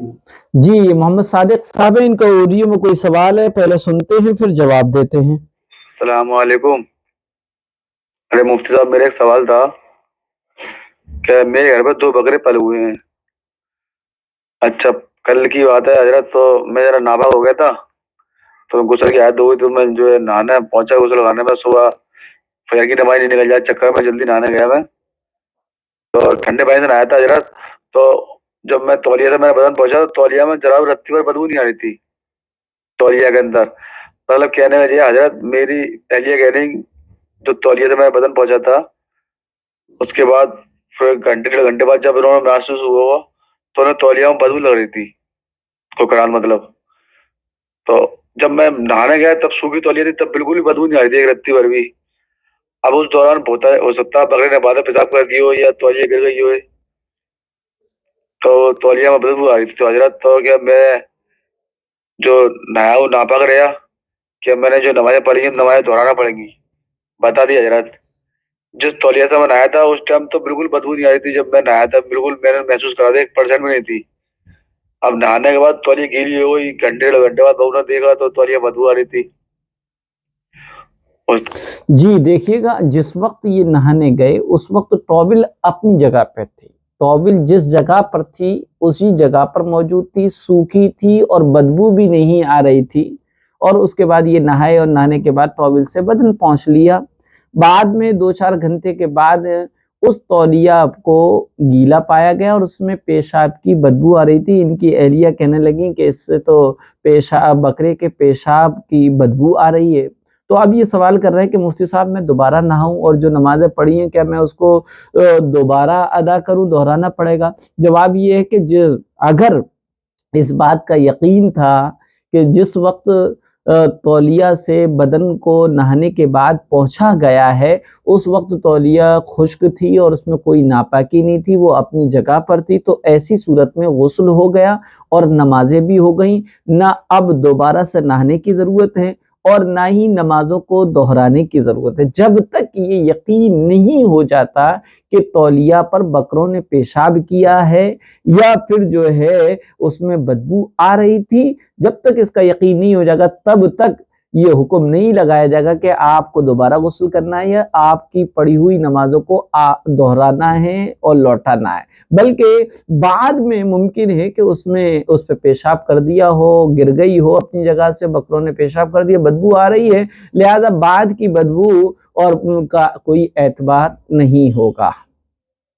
जी, मोहम्मद सादिक साहब हैं, इनका उर्दू में कोई सवाल है, पहले सुनते हैं फिर जवाब देते हैं। अस्सलाम वालेकुम। अरे मुफ्ती साहब, मेरा एक सवाल था कि मेरे घर पर दो बकरे पले हुए हैं। अच्छा, कल की बात है हजरत, तो मैं जरा नापाक हो गया था, तो गुस्ल की आदत हो गई, तो मैं जो है नहाने पहुंचा, गुस्ल लगाने में सुबह फजर की नमाज नहीं निकल जाए चक्कर में जल्दी नहाने गया मैं, तो ठंडे पानी से नहाया था हजरत। तो जब मैं तौलिया से मेरा बदन पहुंचा, तो तौलिया में जरा भी रत्ती पर बदबू नहीं आ रही थी तौलिया के अंदर। मतलब कहने में ये हजरत, मेरी अहलिया कह रही, जो तौलिया से मेरा बदन पहुंचा था, उसके बाद फिर घंटे डेढ़ घंटे बाद जब उन्होंने महसूस हुआ, तो उन्हें तौलिया में बदबू लग रही थी, कोकरान मतलब। तो जब मैं नहाने गया तब सूखी तौलिया थी, तब बिल्कुल भी बदबू नहीं आ रही थी एक रत्ती भर भी। अब उस दौरान होता है, हो सकता है बकरे ने बाद में पेशाब कर दी हो या तौलिया गिर गई हो, तो तौलिया में बदबू आ रही थी। तो हजरत, तो क्या मैं जो नहाया हूँ नापाक रहा, क्या मैंने जो नमाजें पढ़ी हैं नमाजें दोहराना पड़ेंगी? बता दी हजरत। जिस तौलिया से मैं नहाया था उस टाइम तो बिल्कुल बदबू नहीं आ रही थी, जब मैं नहाया था बिल्कुल मैंने महसूस करा था, 1% भी नहीं थी। अब नहाने के बाद तौलिया गीली हो गई, घंटे डेढ़ घंटे बाद बहू ने देखा तो तौलिया बदबू आ रही थी उस। जी, देखिएगा जिस वक़्त ये नहाने गए उस वक़्त टॉवेल अपनी जगह पे थी। टॉवेल जिस जगह पर थी उसी जगह पर मौजूद थी, सूखी थी और बदबू भी नहीं आ रही थी और उसके बाद ये नहाए और नहाने के बाद टॉवेल से बदन पोंछ लिया। बाद में 2-4 घंटे के बाद उस तौलिया को गीला पाया गया और उसमें पेशाब की बदबू आ रही थी। इनकी अहलिया कहने लगी कि इससे तो पेशाब बकरे के पेशाब की बदबू आ रही है। तो अब ये सवाल कर रहे हैं कि मुफ्ती साहब मैं दोबारा नहाऊँ और जो नमाज़ें पढ़ी हैं क्या मैं उसको दोबारा अदा करूँ, दोहराना पड़ेगा? जवाब ये है कि अगर इस बात का यकीन था कि जिस वक़्त तौलिया से बदन को नहाने के बाद पोंछा गया है, उस वक़्त तौलिया खुश्क थी और उसमें कोई नापाकी नहीं थी, वो अपनी जगह पर थी, तो ऐसी सूरत में गुस्ल हो गया और नमाज़ें भी हो गईं। ना अब दोबारा से नहाने की ज़रूरत है और ना ही नमाज़ों को दोहराने की ज़रूरत है। जब तक ये यकीन नहीं हो जाता कि तौलिया पर बकरों ने पेशाब किया है या फिर जो है उसमें बदबू आ रही थी, जब तक इसका यकीन नहीं हो जाएगा तब तक ये हुक्म नहीं लगाया जाएगा कि आपको दोबारा गुस्ल करना है या आपकी पढ़ी हुई नमाज़ों को दोहराना है और लौटाना है। बल्कि बाद में मुमकिन है कि उसमें उस पे पेशाब कर दिया हो, गिर गई हो अपनी जगह से, बकरों ने पेशाब कर दिया, बदबू आ रही है, लिहाज़ा बाद की बदबू और उनका कोई एतबार नहीं होगा।